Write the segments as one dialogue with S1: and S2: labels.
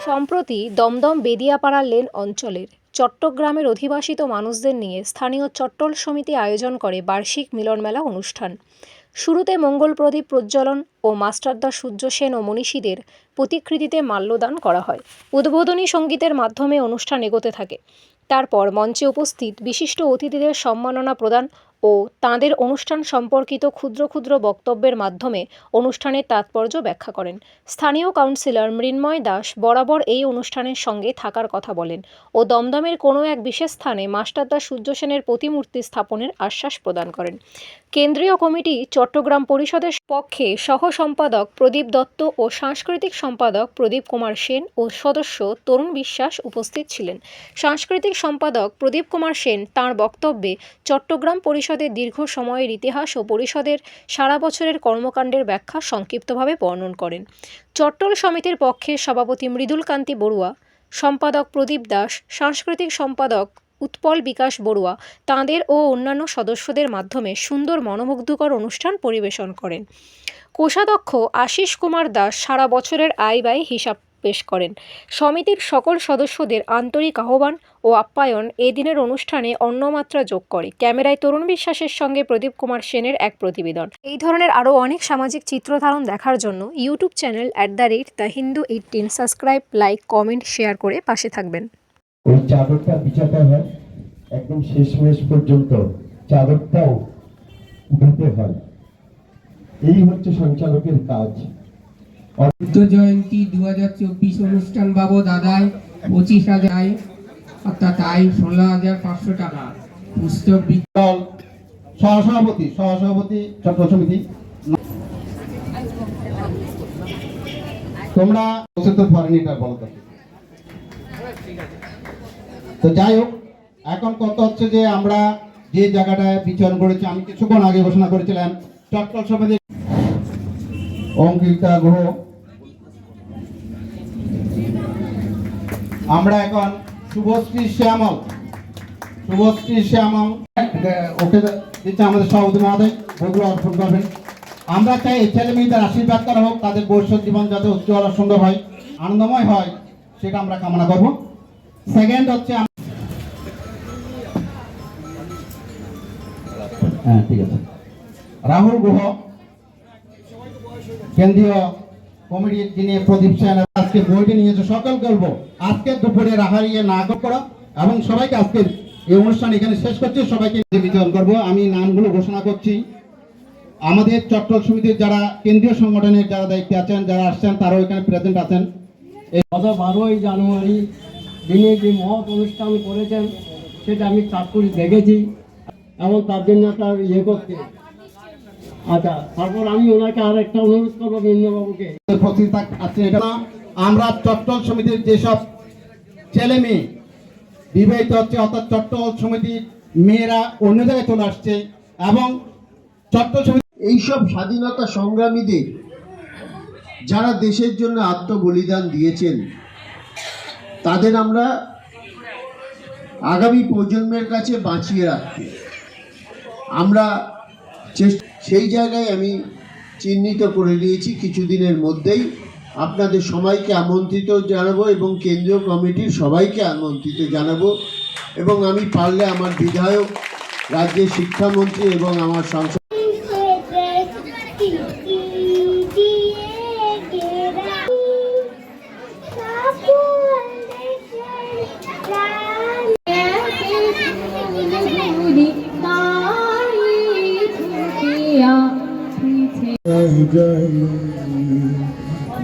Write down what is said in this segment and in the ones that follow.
S1: সম্প্রতি দমদম বেদিয়াপাড়া লেন অঞ্চলের চট্টগ্রামের অধিবাসিত মানুষদের নিয়ে স্থানীয় চট্টল সমিতি আয়োজন করে বার্ষিক মিলনমেলা অনুষ্ঠান। শুরুতে মঙ্গল প্রদীপ প্রজ্বলন ও মাস্টারদা সূর্য সেন ও মনীষীদের প্রতিকৃতিতে মাল্যদান করা হয়। উদ্বোধনী সঙ্গীতের মাধ্যমে অনুষ্ঠান এগোতে থাকে। তারপর মঞ্চে উপস্থিত বিশিষ্ট অতিথিদের সম্মাননা প্রদান ও তাঁদের অনুষ্ঠান সম্পর্কিত ক্ষুদ্র ক্ষুদ্র বক্তব্যের মাধ্যমে অনুষ্ঠানের তাৎপর্য ব্যাখ্যা করেন। স্থানীয় কাউন্সিলর মৃন্ময় দাস বরাবর এই অনুষ্ঠানের সঙ্গে থাকার কথা বলেন ও দমদমের কোনো এক বিশেষ স্থানে মাস্টারদা সূর্য সেনের প্রতিমূর্তি স্থাপনের আশ্বাস প্রদান করেন। কেন্দ্রীয় কমিটি চট্টগ্রাম পরিষদের পক্ষে সহ সম্পাদক প্রদীপ দত্ত ও সাংস্কৃতিক সম্পাদক প্রদীপ কুমার সেন ও সদস্য তরুণ বিশ্বাস উপস্থিত ছিলেন। সাংস্কৃতিক সম্পাদক প্রদীপ কুমার সেন তাঁর বক্তব্যে চট্টগ্রাম পরিষদের দীর্ঘ সময়ের ইতিহাস ও পরিষদের সারা বছরের কর্মকাণ্ডের ব্যাখ্যা সংক্ষিপ্তভাবে বর্ণন করেন। চট্টল সমিতির পক্ষে সভাপতি মৃদুল কান্তি বড়ুয়া, সম্পাদক প্রদীপ দাস, সাংস্কৃতিক সম্পাদক উৎপল বিকাশ বড়ুয়া তাঁদের ও অন্যান্য সদস্যদের মাধ্যমে সুন্দর মনোমুগ্ধকর অনুষ্ঠান পরিবেশন করেন। কোষাধ্যক্ষ আশিস কুমার দাস সারা বছরের আয় ব্যয় হিসাব পেশ করেন। সমিতির সকল সদস্যদের আন্তরিক আহ্বান ও আপ্যায়ন এই দিনের অনুষ্ঠানে অন্যমাত্রা যোগ করে। ক্যামেরায় তরুণ বিশ্বাসের সঙ্গে প্রদীপ কুমার সেনের এক প্রতিবেদন। এই ধরনের আরও অনেক সামাজিক চিত্রধারণ দেখার জন্য YouTube channel @TheHindu18 subscribe, like, comment, share করে পাশে থাকবেন।
S2: ওই চাদরটা বিছাতে হয়, একদম শেষমেশ পর্যন্ত চাদরটাও উঠাতে হয়। এই হচ্ছে সঞ্চালকের কাজ।
S3: বুদ্ধ জয়ন্তী 2024 অনুষ্ঠান বাবদ আদায় 25,000, অর্থাৎ আয় 16,500 টাকা। পুস্তক
S2: বিদ্যাল সহসভাপতি চট্টল সমিতি, তোমরা সচেতন পারেনি এটা বলো তো। যাই হোক, এখন কথা হচ্ছে যে আমরা যে জায়গাটায় বিচরণ করেছি, আমি কিছুক্ষণ আগে ঘোষণা করেছিলাম চট্টল সমিতি অঙ্কিতা গ্রহ। আমরা এখন শুভশ্রী শ্যামল ওকে দিচ্ছে আমাদের সভাপতি মহোদয়, বধুরা অর্পণ করবেন। আমরা চাই এই ছেলে মেয়েদের আশীর্বাদ করা হোক, তাদের ভবিষ্যৎ জীবন যাতে উজ্জ্বল সুন্দর হয়, আনন্দময় হয়, সেটা আমরা কামনা করব। সেকেন্ড হচ্ছে ঠিক আছে, রাহুল গুহ, কেন্দ্রীয় কমিটির যিনি প্রদীপ সেন, আজকে বইটি নিয়েছে। সকল বলবো আজকে দুপুরে রাহারিয়ে না করা এবং সবাইকে আজকের এই অনুষ্ঠান এখানে শেষ করছি, সবাইকে বিতরণ করব। আমি নামগুলো ঘোষণা করছি। আমাদের চট্টল সমিতির যারা কেন্দ্রীয় সংগঠনের যারা দায়িত্বে আছেন, যারা আসছেন, তারাও এখানে প্রেজেন্ট আছেন।
S4: গত 12ই জানুয়ারি দিনে যে মহৎ অনুষ্ঠান করেছেন সেটা আমি চাঁদপুরে দেখেছি এবং তার জন্য একটা করতে। আচ্ছা, তারপর আমি ওনাকে আর একটা অনুরোধ করবো বীরেন্দ্রবাবুকে।
S2: আমরা চট্টল সমিতির যেসব ছেলে মেয়ে বিবাহিত হচ্ছে, অর্থাৎ চট্টল সমিতির মেয়েরা অন্য জায়গায় চলে আসছে এবং চট্টল সমিতি
S5: এইসব স্বাধীনতা সংগ্রামীদের যারা দেশের জন্য আত্মবলিদান দিয়েছেন, তাদের আমরা আগামী প্রজন্মের কাছে বাঁচিয়ে রাখতে আমরা সেই জায়গায় আমি চিহ্নিত করে নিয়েছি। কিছুদিনের মধ্যেই আপনাদের সবাইকে আমন্ত্রিত জানাবো এবং কেন্দ্রীয় কমিটির সবাইকে আমন্ত্রিত জানাবো, এবং আমি পারলে আমার বিধায়ক, রাজ্যের শিক্ষামন্ত্রী এবং আমার সাংসদ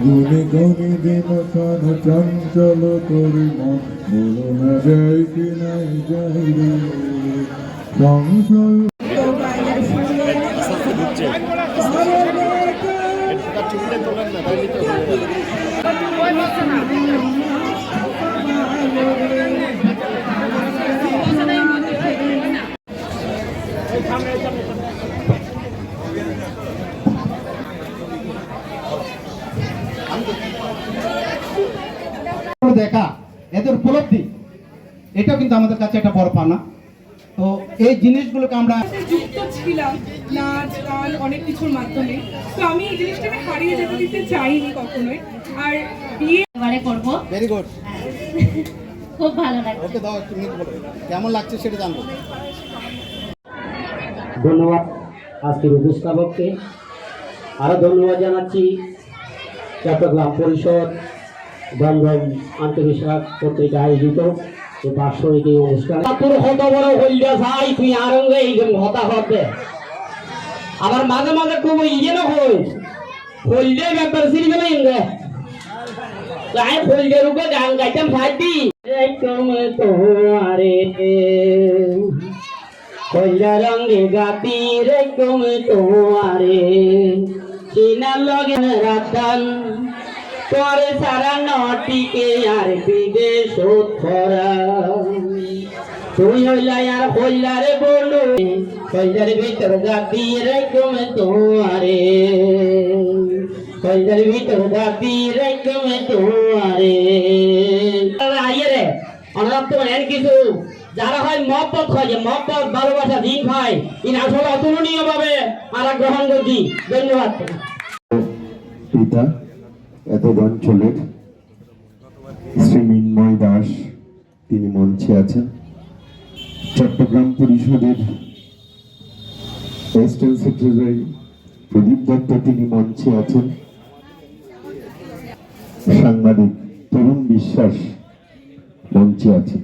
S6: গুনে গুনে দিন খান চঞ্চল করি মন, বলো না যাই কি নাই যাই রে সংশয়।
S2: দেখা, এদের উপলব্ধি, এটাও কিন্তু আমাদের কাছে একটা বড় পাওনা। তো এই জিনিসগুলোকে আমরা
S7: যুক্ত ছিলাম নাচ গান অনেক কিছুর মাধ্যমে, তো আমি এই জিনিসটাকে হারিয়ে যেতে দিতে চাইনি কখনোই। আর বিয়ে
S8: এবারে করব।
S2: Very good.
S8: খুব ভালো লাগছে।
S2: ওকে দাও একটু মিনিট বলো কেমন লাগছে সেটা জানবো।
S4: ধন্যবাদ আজকের উপস্থাপককে। আরও ধন্যবাদ জানাচ্ছি চট্টগ্রাম পরিষদ দমদম আন্তঃবিভাগ কর্তৃক আয়োজিত এই বাৎসরিক এই অনুষ্ঠানে। তোর কত বড় হইয়া যাই তুই আরঙ্গে এই হতা হবে। আবার মাঝে মাঝে খুব ইয়ে না হইলে ব্যাপার সিরিয়াল ইংরে যাই হইলের উপরে গান গাইতাম ফাইতি তোমারে কইলা রঙে গাতি রে তুমি তোমারে চিনা লগে রাতান তোরে সারা নটিকে আর বিদেশ ধরা তুই হইলা আর হইলা রে বলো কইলার ভিতর গাতি রে তুমি তোমারে কইলার ভিতর গাতি রে তুমি তোমারে আইয়ে রে অনাথ তো এর কিছু যারা হয় মহব্বত হয় যে মহব্বত ভালোবাসা দিন ভাই ইন আসলে অতুলনীয় ভাবে আমরা গ্রহণ করছি। ধন্যবাদ।
S6: পিতা এত অঞ্চলের শ্রী মিন্ময় দাস তিনি মঞ্চে আছেন। চট্টগ্রাম পরিষদের প্রেসিডেন্ট সেক্রেটারি প্রদীপ দত্ত তিনি মঞ্চে আছেন। সাংবাদিক তরুণ বিশ্বাস মঞ্চে আছেন।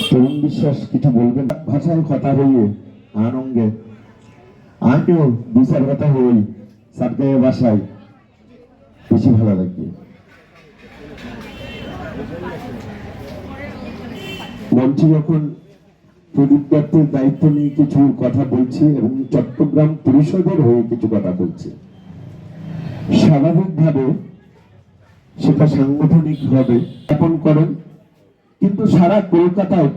S6: তরুণ বিশ্বাস কিছু বলবেন ভাষায় কথা হইয়ে আনন্দে আমিও দু চার কথা হই সাতগাঁয়ের ভাষায় বেশি ভালো লাগবে। মঞ্চে যখন প্রদীপ দত্তের দায়িত্ব নিয়ে কিছু কথা বলছি এবং চট্টগ্রাম পরিষদের হয়ে কিছু কথা বলছি, স্বাভাবিকভাবে সেটা সাংগঠনিকভাবে স্থাপন করেন, কিন্তু সারা কলকাতায়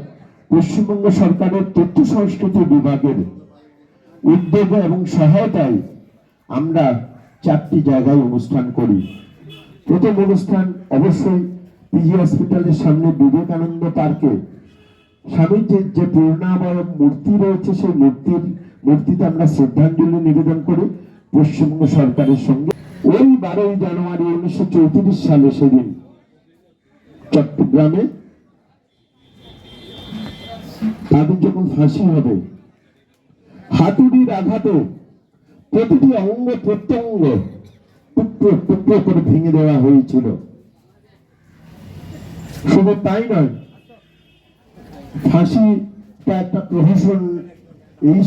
S6: পশ্চিমবঙ্গ সরকারের তথ্য সংস্কৃতি বিভাগের উদ্যোগ এবং সহায়তায় আমরা 4টি জায়গায় অনুষ্ঠান করি। প্রথম অনুষ্ঠান অবশ্যই পিজি হসপিটালের সামনে বিবেকানন্দ পার্কে স্বামীজির যে পূর্ণাবয় মূর্তি রয়েছে সেই মূর্তিতে আমরা শ্রদ্ধাঞ্জলি নিবেদন করি পশ্চিমবঙ্গ সরকারের সঙ্গে। ওই 12ই জানুয়ারি 1934 সালে সেদিন চট্টগ্রামে তাদের যখন ফাঁসি হবে হাতুড়ির আঘাতে প্রতিটি অঙ্গ প্রত্যঙ্গ টুকরো টুকরো করে ভেঙে দেওয়া হয়েছিল। শুধু তাই নয়, ফাঁসিটা একটা প্রহসন এই